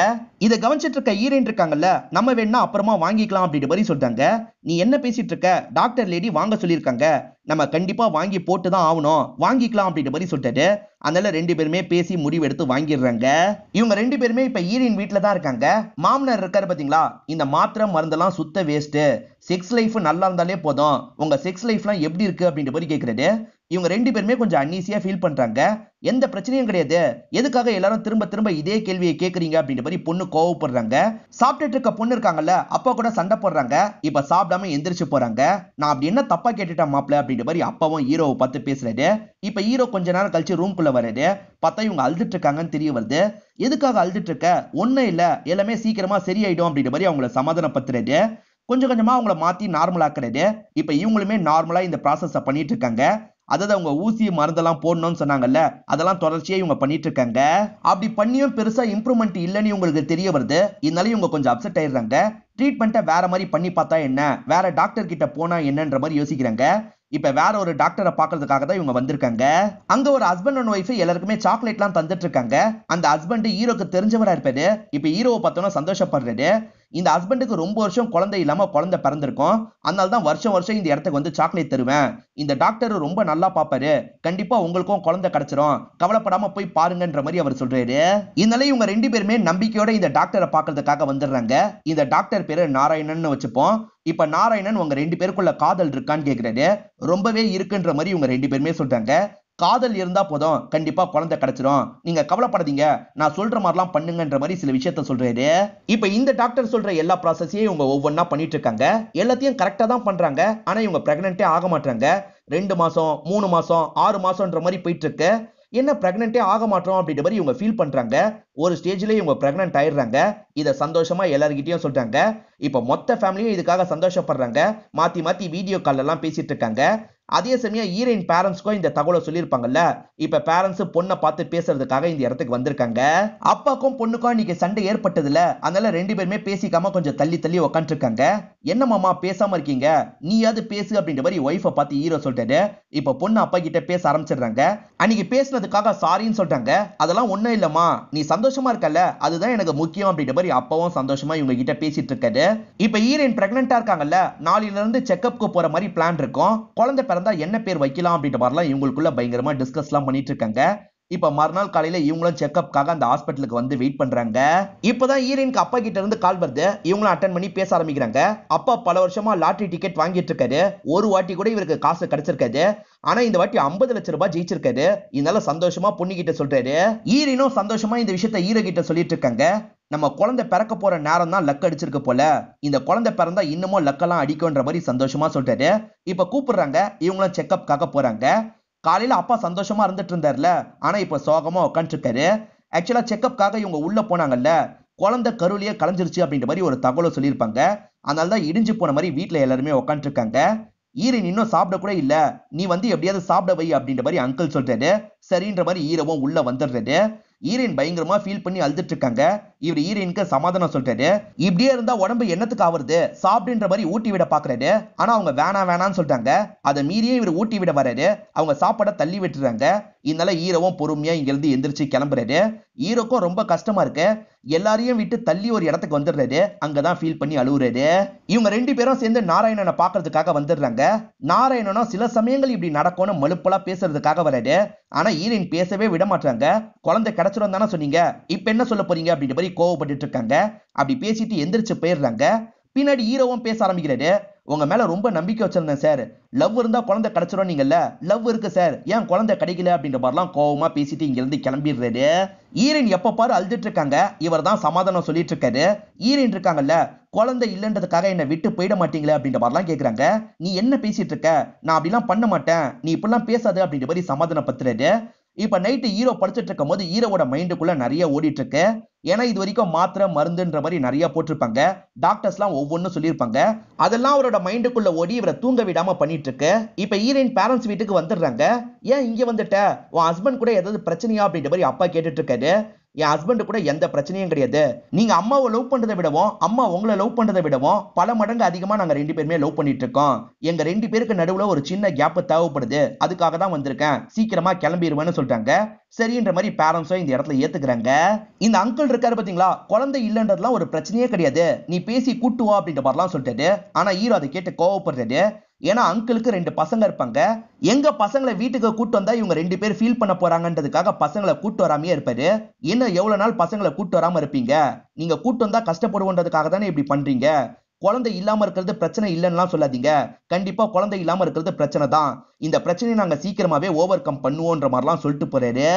இத கவனிச்சிட்டு இருக்க ஈரன் இருக்காங்கல்ல, நம்ம வேணா அப்புறமா வாங்கிக்கலாம் அப்படின்ற மாதிரி சொல்றாங்க. நீ என்ன பேசிட்டு இருக்க, டாக்டர் லேடி வாங்க சொல்லியிருக்காங்க, நம்ம கண்டிப்பா வாங்கி போட்டு தான் ஆகணும், வாங்கிக்கலாம் அப்படின்ற மாதிரி சொல்லிட்டாரு. அதனால ரெண்டு பேருமே பேசி முடிவு எடுத்து வாங்கிடுறாங்க. இவங்க ரெண்டு பேருமே இப்ப ஈரின் வீட்டுல தான் இருக்காங்க. மாமனார் இருக்காரு பாத்தீங்களா, இந்த மாத்திரை மருந்தெல்லாம் சுத்த வேஸ்ட், செக்ஸ் லைஃப் நல்லா இருந்தாலே போதும், உங்க செக்ஸ் லைஃப்லாம் எப்படி இருக்கு அப்படின்ற மாதிரி கேக்குறாரு. இவங்க ரெண்டு பேருமே கொஞ்சம் அன்னீசியா ஃபீல் பண்றாங்க. எந்த பிரச்சனையும் கிடையாது, எதுக்காக எல்லாரும் திரும்ப திரும்ப இதே கேள்வியை கேக்குறீங்க அப்படின்ற மாதிரி பொண்ணு கோவப்படுறாங்க. சாப்பிட்டுட்டு இருக்க பொண்ணு இருக்காங்கல்ல, அப்பா கூட சண்டை போடுறாங்க. இப்ப சாப்பிடாம எந்திரிச்சு போறாங்க. நான் அப்படி என்ன தப்பா கேட்டுட்டேன் மாப்பிள்ள அப்படின்ற மாதிரி அப்பாவும் ஹீரோவை பார்த்து பேசுறாரு. இப்ப ஹீரோ கொஞ்ச நேரம் கழிச்சு ரூம்குள்ள வராரு. பார்த்தா இவங்க அழுதுட்டு இருக்காங்கன்னு தெரிய வருது. எதுக்காக அழுதுட்டு இருக்க, ஒண்ணும் இல்ல, எல்லாமே சீக்கிரமா சரியாயிடும் அப்படின்ற மாதிரி அவங்கள சமாதானப்படுத்துறாரு. கொஞ்சம் கொஞ்சமா அவங்கள மாத்தி நார்மல் ஆக்குறாரு. இப்ப இவங்களுமே நார்மலா இந்த ப்ராசஸ பண்ணிட்டு இருக்காங்க. அதாவது அவங்க ஊசி மருந்தெல்லாம் போடணும்னு சொன்னாங்கல்ல, அதெல்லாம் தொடர்ச்சியா இவங்க பண்ணிட்டு இருக்காங்க. அப்படி பண்ணியும் பெருசா இம்ப்ரூவ்மெண்ட் இல்லைன்னு உங்களுக்கு தெரிய வருது. இதனால இவங்க கொஞ்சம் அப்செட் ஆயிடுறாங்க. ட்ரீட்மெண்ட்டை வேற மாதிரி பண்ணி பார்த்தா என்ன, வேற டாக்டர் கிட்ட போனா என்னன்ற மாதிரி யோசிக்கிறாங்க. இப்ப வேற ஒரு டாக்டரை பாக்குறதுக்காக தான் இவங்க வந்திருக்காங்க. அங்க ஒரு ஹஸ்பண்ட் அண்ட் ஒய்ஃப் எல்லாருக்குமே சாக்லேட் எல்லாம் தந்துட்டு இருக்காங்க. அந்த ஹஸ்பண்ட் ஹீரோக்கு தெரிஞ்சவரா இருப்பாரு. இப்ப ஹீரோவை பார்த்தோன்னா சந்தோஷப்படுறாரு. இந்த ஹஸ்பண்டுக்கு ரொம்ப வருஷம் குழந்தை இல்லாம குழந்தை பிறந்திருக்கும், அதனால தான் வருஷம் வருஷம் இந்த இடத்துக்கு வந்து சாக்லேட் தருவேன், இந்த டாக்டர் ரொம்ப நல்லா பாப்பாரு, கண்டிப்பா உங்களுக்கும் குழந்தை கிடைச்சிரும், கவலைப்படாம போய் பாருங்கன்ற மாதிரி அவர் சொல்றாரு. இதனால இவங்க ரெண்டு பேருமே நம்பிக்கையோட இந்த டாக்டரை பாக்குறதுக்காக வந்துடுறாங்க. இந்த டாக்டர் பேரு நாராயணன் வச்சுப்போம். இப்ப நாராயணன் உங்க ரெண்டு பேருக்குள்ள காதல் இருக்கான்னு கேக்குறாரு. ரொம்பவே இருக்குன்ற மாதிரி இவங்க ரெண்டு பேருமே சொல்றாங்க. காதல் இருந்தா போதும், கண்டிப்பா குழந்தை கிடைச்சிரும், நீங்க கவலைப்படாதீங்க, நான் சொல்ற மாதிரிலாம் பண்ணுங்கன்ற மாதிரி சில விஷயத்த சொல்றாரு. இப்ப இந்த டாக்டர் சொல்ற எல்லா ப்ராசஸையும் இவங்க ஒவ்வொன்னா பண்ணிட்டு இருக்காங்க. எல்லாத்தையும் கரெக்டா தான் பண்றாங்க. ஆனா இவங்க பிரெக்னென்ட்டே ஆக மாட்டாங்க. 2 மாசம் 3 மாசம் 6 மாசம்ன்ற மாதிரி போயிட்டு இருக்கு. என்ன பிரெக்னென்ட்டே ஆக மாட்டோம் அப்படின்ற மாதிரி இவங்க ஃபீல் பண்றாங்க. ஒரு ஸ்டேஜ்ல இவங்க பிரெக்னென்ட் ஆயிடுறாங்க. இத சந்தோஷமா எல்லார்கிட்டயும் சொல்றாங்க. இப்ப மொத்த ஃபேமிலியும் இதுக்காக சந்தோஷப்படுறாங்க. மாத்தி மாத்தி வீடியோ கால் எல்லாம் பேசிட்டு இருக்காங்க. அதே சமயம் ஹீரோயின் பேரண்ட்ஸ்க்கும் இந்த தகவலை சொல்லியிருப்பாங்கல்ல, இப்ப பேரண்ட்ஸ் பொண்ணை பார்த்து பேசுறதுக்காக இந்த இடத்துக்கு வந்திருக்காங்க. அப்பாக்கும் பொண்ணுக்கும் இன்னைக்கு சண்டை ஏற்பட்டதுல, அதனால ரெண்டு பேருமே பேசிக்காம கொஞ்சம் தள்ளி தள்ளி உட்காந்துட்டு இருக்காங்க. என்ன மாமா பேசாம இருக்கீங்க, நீயாவது பேசு அப்படின்ற மாதிரி ஒய்ஃபை பார்த்து ஹீரோ சொல்லிட்டாரு. இப்ப பொண்ணு அப்பா கிட்ட பேச ஆரம்பிச்சிடுறாங்க. அன்னைக்கு பேசினதுக்காக சாரின்னு சொல்றாங்க. அதெல்லாம் ஒண்ணும் இல்லம்மா, நீ சந்தோஷமா இருக்கல, அதுதான் எனக்கு முக்கியம் அப்படின்ற மாதிரி அப்பாவும் சந்தோஷமா இவங்க கிட்ட பேசிட்டு இருக்காரு. இப்ப ஹீரோயின் பிரெக்னென்ட்டா இருக்காங்கல்ல, நாளையில இருந்து செக்அப்க்கு போற மாதிரி பிளான் இருக்கும். குழந்தை பிறந்தா என்ன பேர் வைக்கலாம் அப்படின்ற மாதிரிலாம் இவங்களுக்குள்ள பயங்கரமா டிஸ்கஸ் எல்லாம் பண்ணிட்டு இருக்காங்க. இப்ப மறுநாள் காலையில இவங்களும் செக்அப்காக அந்த ஹாஸ்பிட்டலுக்கு வந்து வெயிட் பண்றாங்க. இப்பதான் ஹீரோயினுக்கு அப்பா கிட்ட இருந்து கால் வருது. இவங்களும் அட்டென்ட் பண்ணி பேச ஆரம்பிக்கிறாங்க. அப்பா பல வருஷமா லாட்டரி டிக்கெட் வாங்கிட்டு இருக்காரு. ஒரு வாட்டி கூட இவருக்கு காசு கிடைச்சிருக்காது. ஆனா இந்த வாட்டி 50 லட்சம் ரூபாய் ஜெயிச்சிருக்காரு. இதனால சந்தோஷமா பொண்ணு கிட்ட சொல்றாரு. ஹீரோயினும் சந்தோஷமா இந்த விஷயத்த ஹீரோ கிட்ட சொல்லிட்டு இருக்காங்க. நம்ம குழந்தை பிறக்க போற நேரம் தான் லக் அடிச்சிருக்கு போல, இந்த குழந்தை பிறந்தா இன்னமும் லக்கெல்லாம் அடிக்கும்ன்ற மாதிரி சந்தோஷமா சொல்றாரு. இப்ப கூப்பிடுறாங்க. இவங்களும் செக்அப்காக போறாங்க. காலையில அப்பா சந்தோஷமா இருந்துட்டு இருந்தார்ல, ஆனா இப்ப சோகமா உட்காந்துட்டு இருக்காரு. ஆக்சுவலா செக்அப்காக இவங்க உள்ள போனாங்கல்ல, குழந்தை கருவிலேயே கலைஞ்சிருச்சு அப்படின்ற மாதிரி ஒரு தகவலை சொல்லியிருப்பாங்க. அதனாலதான் இடிஞ்சு போன மாதிரி வீட்டுல எல்லாருமே உட்காந்துட்டு இருக்காங்க. ஈரன் இன்னும் சாப்பிட கூட இல்ல, நீ வந்து எப்படியாவது சாப்பிட வை அப்படின்ற மாதிரி அங்கிள் சொல்றாரு. சரின்ற மாதிரி ஈரவும் உள்ள வந்துடுறாரு. ஈரன் பயங்கரமா ஃபீல் பண்ணி அழுதுட்டு இருக்காங்க. இவர் ஈரனுக்கு சமாதானம் சொல்றாரு. இப்படியே இருந்தா உடம்பு என்னத்துக்கு ஆவறது, சாப்பிடுன்ற மாதிரி ஊட்டி விட பாக்குறாரு. ஆனா அவங்க வேணான்னு சொல்றாங்க. அதை மீறியே இவர் ஊட்டி விட வராரு. அவங்க சாப்பாட தள்ளி விட்டுறாங்க. இதனால ஈரவும் பொறுமையா இங்க இருந்து எந்திரிச்சு கிளம்புறாரு. ஈரோக்கும் ரொம்ப கஷ்டமா இருக்கு. எல்லாரையும் விட்டு தள்ளி ஒரு இடத்துக்கு வந்துடுறாரு. அங்கதான் ஃபீல் பண்ணி அழுவுறாரு. இவங்க ரெண்டு பேரும் சேர்ந்து நாராயணனை பாக்குறதுக்காக வந்துடுறாங்க. நாராயணனும் சில சமயங்கள் இப்படி நடக்கும்னு மலுப்பலா பேசுறதுக்காக வராரு. ஆனா ஈரன் பேசவே விட மாட்டாங்க. குழந்தை கிடைச்சிரும் தானே சொன்னீங்க, இப்ப என்ன சொல்ல போறீங்க அப்படின்ற மாதிரி கோவப்பட்டு இருக்காங்க. அப்படி பேசிட்டு எந்திரிச்சு போயிடுறாங்க. பின்னாடி ஹீரோவும் பேச ஆரம்பிக்கிறாரு. உங்க மேல ரொம்ப நம்பிக்கை வச்சிருந்தேன் சார். லவ் இருந்தா குழந்தை கிடைச்சிரும் நீங்கல்ல, லவ் இருக்கு சார், ஏன் குழந்தை கிடைக்கல அப்படின்ற மாதிரிலாம் கோவமா பேசிட்டு இங்க இருந்து கிளம்பிடுறாரு. ஈரின் எப்ப பாரு அழுதுட்டு இருக்காங்க. இவர் தான் சமாதானம் சொல்லிட்டு இருக்காரு. ஈரின் இருக்காங்கல்ல, குழந்தை இல்லன்றதுக்காக என்ன விட்டு போயிட மாட்டீங்களே அப்படின்ற மாதிரிலாம் கேக்குறாங்க. நீ என்ன பேசிட்டு இருக்க, நான் அப்படிலாம் பண்ண மாட்டேன், நீ இப்படிலாம் பேசாது அப்படின்ற மாதிரி சமாதானப்படுத்துறாரு. இப்ப நைட்டு ஹீரோ படிச்சுட்டு இருக்கும் போது ஹீரோவோட மைண்டுக்குள்ள நிறைய ஓடிட்டு இருக்கு. ஏன்னா இது வரைக்கும் மாத்திரை மருந்துன்ற மாதிரி நிறைய போட்டிருப்பாங்க, டாக்டர்ஸ்லாம் ஒவ்வொன்றும் சொல்லியிருப்பாங்க. அதெல்லாம் அவரோட மைண்டுக்குள்ள ஓடி இவரை தூங்க விடாம பண்ணிட்டு இருக்கு. இப்ப ஹீரோயின் பேரண்ட்ஸ் வீட்டுக்கு வந்துடுறாங்க. ஏன் இங்க வந்துட்ட, உன் ஹஸ்பண்ட் கூட ஏதாவது பிரச்சனையா அப்படின்ற மாதிரி அப்பா கேட்டுட்டு இருக்காரு. என் ஹஸ்பண்ட் கூட எந்த பிரச்சனையும் கிடையாது, நீங்க அம்மாவை லவ் பண்றதை விடவும் அம்மா உங்களை லவ் பண்றதை விடவும் பல மடங்கு அதிகமா நாங்க ரெண்டு பேருமே லவ் பண்ணிட்டு இருக்கோம். எங்க ரெண்டு பேருக்கு நடுவுல ஒரு சின்ன கேப் தேவைப்படுது, அதுக்காக தான் வந்திருக்கேன், சீக்கிரமா கிளம்பிடுவேன்னு சொல்றாங்க. சரின்ற மாதிரி பேரண்ட்ஸும் இந்த இடத்துல ஏத்துக்கிறாங்க. இந்த அங்கிள் இருக்காரு பாத்தீங்களா, குழந்தை இல்லன்றதுலாம் ஒரு பிரச்சனையே கிடையாது, நீ பேசி கூட்டு வா அப்படின்ற மாதிரிலாம் சொல்லிட்டாரு. ஆனா ஹீரோ அதை கேட்டு கோவப்படுறாரு. ஏன்னா அங்கிளுக்கு 2 பசங்க இருப்பாங்க. எங்க பசங்களை வீட்டுக்கு கூட்டு வந்தா இவங்க 2 பேர் ஃபீல் பண்ண போறாங்கன்றதுக்காக பசங்களை கூட்டு வராமையே இருப்பாரு. இன்னும் எவ்வளவு நாள் பசங்களை கூட்டு வராம இருப்பீங்க, நீங்க கூட்டு வந்தா கஷ்டப்படுவோன்றதுக்காக தானே இப்படி பண்றீங்க, குழந்தை இல்லாம இருக்கிறது பிரச்சனை இல்லைன்னா சொல்லாதீங்க, கண்டிப்பா குழந்தை இல்லாம இருக்கிறது பிரச்சனை தான், இந்த பிரச்சனையை நாங்க சீக்கிரமாவே ஓவர் கம் பண்ணுவோன்ற மாதிரிலாம் சொல்லிட்டு போறாரு.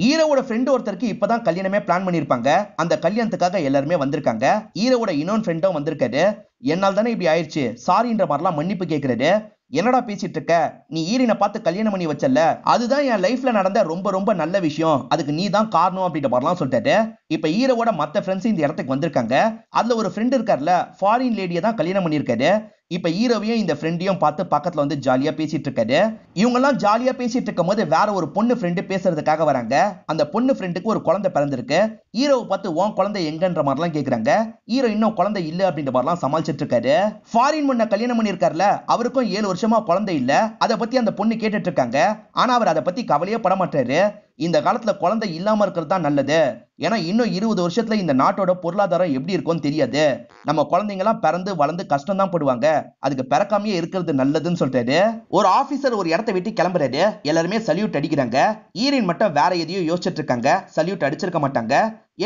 ஹீரோவோட ஃப்ரெண்ட் ஒருத்தருக்கு இப்பதான் கல்யாணமே பிளான் பண்ணிருப்பாங்க. அந்த கல்யாணத்துக்காக எல்லாருமே வந்திருக்காங்க. ஹீரோவோட இன்னொரு ஃப்ரெண்டும் வந்திருக்காரு. என்னால் தானே இப்படி ஆயிடுச்சு, சாரின்ற மாதிரிலாம் மன்னிப்பு கேட்கிறாரு. என்னடா பேசிட்டு இருக்க, நீ ஈரினை பார்த்து கல்யாணம் பண்ணி வச்சல, அதுதான் என் லைஃப்ல நடந்த ரொம்ப ரொம்ப நல்ல விஷயம், அதுக்கு நீ தான் காரணம் அப்படின்ற மாதிரிலாம் சொல்லிட்டாரு. இப்ப ஹீரோவோட மத்த ஃப்ரெண்ட்ஸ் இந்த இடத்துக்கு வந்திருக்காங்க. அதுல ஒரு ஃப்ரெண்ட் இருக்கார்ல, ஃபாரின் லேடியை தான் கல்யாணம் பண்ணியிருக்காரு. இப்ப ஹீரோவையும் இந்த ஃப்ரெண்டையும் பார்த்து பக்கத்துல வந்து ஜாலியா பேசிட்டு இருக்காரு. இவங்க எல்லாம் ஜாலியா பேசிட்டு இருக்கும் போது வேற ஒரு பொண்ணு ஃப்ரெண்டு பேசுறதுக்காக வராங்க. அந்த பொண்ணு ஃப்ரெண்டுக்கு ஒரு குழந்தை பிறந்திருக்கு. ஹீரோவை பார்த்து உன் குழந்தை எங்கன்ற மாதிரிலாம் கேக்குறாங்க. ஹீரோ இன்னும் குழந்தை இல்ல அப்படின்ற மாதிரிலாம் சமாளிச்சிட்டு இருக்காரு. ஃபாரின் பொண்ணை கல்யாணம் பண்ணியிருக்காருல, அவருக்கும் 7 வருஷமா குழந்தை இல்ல, அதை பத்தி அந்த பொண்ணு கேட்டுட்டு இருக்காங்க. ஆனா அவர் அதை பத்தி கவலையே பட மாட்டாரு. இந்த காலத்துல குழந்தை இல்லாம இருக்கிறது தான் நல்லது, ஏன்னா இன்னும் 20 வருஷத்துல இந்த நாட்டோட பொருளாதாரம் எப்படி இருக்கும்னு தெரியாது, நம்ம குழந்தைங்க எல்லாம் பிறந்து வளர்ந்து கஷ்டம் தான் படுவாங்க, அதுக்கு பிறக்காமையே இருக்கிறது நல்லதுன்னு சொல்றாரு. ஒரு ஆபீசர் ஒரு இடத்தை விட்டு கிளம்புறாரு. எல்லாருமே சல்யூட் அடிக்கிறாங்க. ஈரின் மட்டும் வேற எதையும் யோசிச்சுட்டு இருக்காங்க, சல்யூட் அடிச்சிருக்க மாட்டாங்க.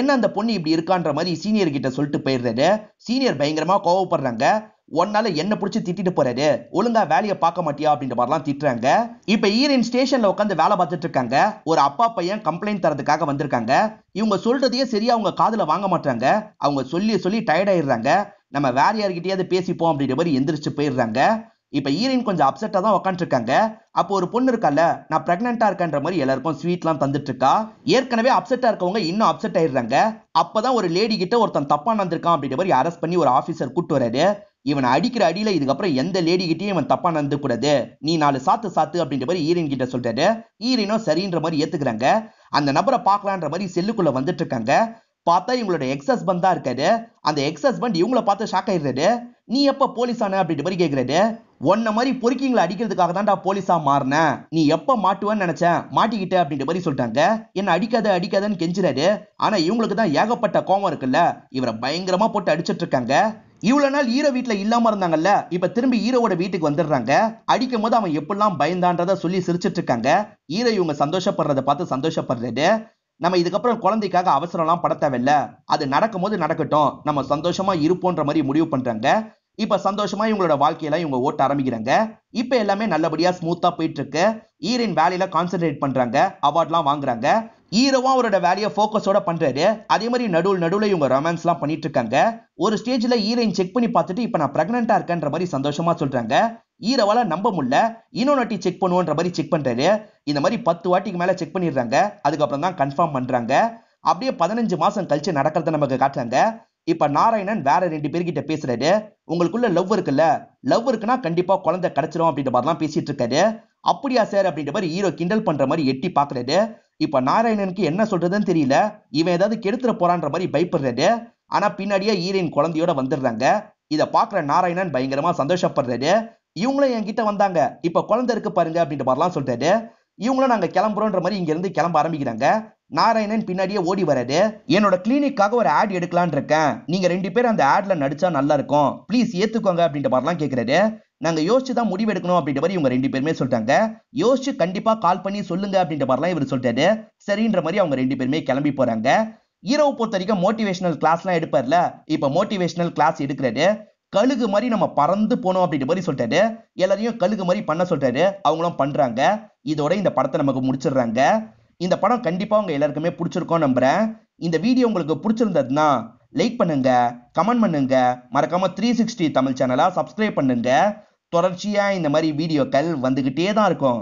என்ன அந்த பொண்ணு இப்படி இருக்கான்ற மாதிரி சீனியர் கிட்ட சொல்லிட்டு போயிடுறாரு. சீனியர் பயங்கரமா கோவப்படுறாங்க. ஒன்னால என்ன புடிச்சு திட்டிட்டு போறாரு, ஒழுங்கா வேலையை பார்க்க மாட்டியா அப்படின்ற மாதிரிலாம் திட்டுறாங்க. இப்ப ஈரின் ஸ்டேஷன்ல உட்காந்து வேலை பார்த்துட்டு இருக்காங்க. ஒரு அப்பா பையன் கம்ப்ளைண்ட் தரதுக்காக வந்திருக்காங்க. இவங்க சொல்றதையே சரியா அவங்க காதுல வாங்க மாட்டாங்க. அவங்க சொல்லி சொல்லி டயர்ட் ஆயிடுறாங்க. நம்ம வேற யார்கிட்டயாவது பேசிப்போம் அப்படின்ற மாதிரி எந்திரிச்சு போயிடுறாங்க. இப்ப ஈரின் கொஞ்சம் அப்செட்டா தான் உட்காந்துட்டு இருக்காங்க. அப்போ ஒரு பொண்ணு இருக்கல, நான் பிரெக்னெண்டா இருக்கன்ற மாதிரி எல்லாருக்கும் ஸ்வீட்லாம் தந்துட்டு இருக்கா. ஏற்கனவே அப்செட்டா இருக்கவங்க இன்னும் அப்செட் ஆயிடுறாங்க. அப்பதான் ஒரு லேடி கிட்ட ஒருத்தன் தப்பா நடந்திருக்கான் அப்படின்ற மாதிரி அரெஸ்ட் பண்ணி ஒரு ஆபீசர் கூட்டு வராரு. இவனை அடிக்கிற அடியில இதுக்கப்புறம் எந்த லேடி கிட்டயும் இவன் தப்பா நடந்து கூடாது, நீ 4 சாத்து சாத்து அப்படின்ற மாதிரி ஈரின் கிட்ட சொல்றாரு. ஈரினும் சரின்ற மாதிரி ஏத்துக்கிறாங்க. அந்த நபரை பார்க்கலான்ற மாதிரி செல்லுக்குள்ள வந்துட்டு இருக்காங்க. பார்த்தா இவங்களோட எக்ஸ் ஹஸ்பண்ட் தான் இருக்காரு. அந்த எக்ஸ் ஹஸ்பண்ட் இவங்கள பார்த்து ஷாக் ஆயிடுறாரு. நீ எப்ப போலீஸ் ஆன அப்படின்ற மாதிரி கேக்குறாரு. உன்ன மாதிரி பொறுக்கிங்களை அடிக்கிறதுக்காக தான்டா போலீஸா மாறின, நீ எப்ப மாட்டுவேன்னு நினைச்சேன், மாட்டிக்கிட்ட அப்படின்ற மாதிரி சொல்லிட்டாங்க. என்ன அடிக்காத அடிக்காதன்னு கெஞ்சுறாரு. ஆனா இவங்களுக்கு தான் ஏகப்பட்ட கோவம் இருக்குல்ல, இவரை பயங்கரமா போட்டு அடிச்சிட்டு இருக்காங்க. இவ்வளவு நாள் ஹீரோ வீட்டுல இல்லாம இருந்தாங்கல்ல, இப்ப திரும்பி ஹீரோவோட வீட்டுக்கு வந்துடுறாங்க. அடிக்கும் போது அவன் எப்படிலாம் பயந்தான்றத சொல்லி சிரிச்சிட்டு இருக்காங்க. ஹீரோ இவங்க சந்தோஷப்படுறத பார்த்து சந்தோஷப்படுறாரு. நம்ம இதுக்கப்புறம் குழந்தைக்காக அவசரம்லாம் பட தேவையில்ல, அது நடக்கும் போது நடக்கட்டும், நம்ம சந்தோஷமா இருப்போன்ற மாதிரி முடிவு பண்றாங்க. இப்ப சந்தோஷமா இவங்களோட வாழ்க்கையில இவங்க ஓட்ட ஆரம்பிக்கிறாங்க. இப்ப எல்லாமே நல்லபடியா ஸ்மூத்தா போயிட்டு இருக்கு. ஈரின் வேலையில கான்சென்ட்ரேட் பண்றாங்க, அவார்ட்லாம் வாங்குறாங்க. ஹீரோவா அவரோட வேலையை போக்கஸோட பண்றாரு. அதே மாதிரி நடுவுல இவங்க ரொமான்ஸ் எல்லாம் பண்ணிட்டு இருக்காங்க. ஒரு ஸ்டேஜ்ல ஹீரோயின் செக் பண்ணி பார்த்துட்டு இப்ப நான் பிரெக்னெண்டா இருக்கேன்ற மாதிரி சந்தோஷமா சொல்றாங்க. ஹீரோவால நம்ப முடியல. இன்னொரு வாட்டி செக் பண்ணுவோன்ற மாதிரி செக் பண்றாரு. இந்த மாதிரி 10 வாட்டிக்கு மேல செக் பண்ணிடுறாங்க. அதுக்கப்புறம் தான் கன்ஃபார்ம் பண்றாங்க. அப்படியே 15 மாசம் கழிச்சு நடக்கிறத நமக்கு காட்டுறாங்க. இப்ப நாராயணன் வேற 2 பேர்கிட்ட பேசுறாரு. உங்களுக்குள்ள லவ் இருக்குல்ல, லவ் இருக்குன்னா கண்டிப்பா குழந்தை கிடைச்சிரும் அப்படின்ற மாதிரிலாம் பேசிட்டு இருக்காரு. அப்படியா சார் அப்படின்ற மாதிரி ஹீரோ கிண்டல் பண்ற மாதிரி எட்டி பாக்குறாரு. இப்ப நாராயணனுக்கு என்ன சொல்றதுன்னு தெரியல. இவன் ஏதாவது கெடுத்துற போறான்ற மாதிரி பயப்படுறாரு. ஆனா பின்னாடியே ஹீரோயின் குழந்தையோட வந்துடுறாங்க. இத பாக்குற நாராயணன் பயங்கரமா சந்தோஷப்படுறாரு. இவங்களும் என்கிட்ட வந்தாங்க, இப்ப குழந்தை இருக்கு பாருங்க அப்படின்ற மாதிரிலாம் சொல்றாரு. இவங்களும் நாங்க கிளம்புறோன்ற மாதிரி இங்க இருந்து கிளம்ப ஆரம்பிக்கிறாங்க. நாராயணன் பின்னாடியே ஓடி வராரு. என்னோட கிளினிக்காக ஒரு ஆட் எடுக்கலான் இருக்கேன், நீங்க 2 பேரும் அந்த ஆட்ல நடிச்சா நல்லா இருக்கும், ப்ளீஸ் ஏத்துக்கோங்க அப்படின்ற மாதிரிலாம் கேக்குறாரு. நாங்க யோசிச்சு தான் முடிவு எடுக்கணும் அப்படின்ற மாதிரி இவங்க 2 பேருமே சொல்லிட்டாங்க. யோசிச்சு கண்டிப்பா கால் பண்ணி சொல்லுங்க அப்படின்ற மாதிரிலாம் இவர் சொல்லிட்டாரு. சரின்ற மாதிரி அவங்க 2 பேருமே கிளம்பி போறாங்க. ஹீரோவை பொறுத்த வரைக்கும் மோட்டிவேஷனல் கிளாஸ்லாம் எடுப்பார்ல, இப்ப மோட்டிவேஷனல் கிளாஸ் எடுக்கிறாரு. கழுகு மாதிரி நம்ம பறந்து போனோம் அப்படின்ற மாதிரி சொல்லிட்டாரு. எல்லாரையும் கழுகு மாதிரி பண்ண சொல்லிட்டாரு. அவங்களும் பண்றாங்க. இதோட இந்த படத்தை நமக்கு முடிச்சிடுறாங்க. இந்த படம் கண்டிப்பா உங்க எல்லாருக்குமே பிடிச்சிருக்கும் நம்புறேன். இந்த வீடியோ உங்களுக்கு பிடிச்சிருந்ததுன்னா லைக் பண்ணுங்க, கமெண்ட் பண்ணுங்க, மறக்காம 360 தமிழ் சேனலை சப்ஸ்கிரைப் பண்ணுங்க. தொடர்ச்சியா இந்த மாதிரி வீடியோக்கள் வந்துகிட்டே தான் இருக்கும்.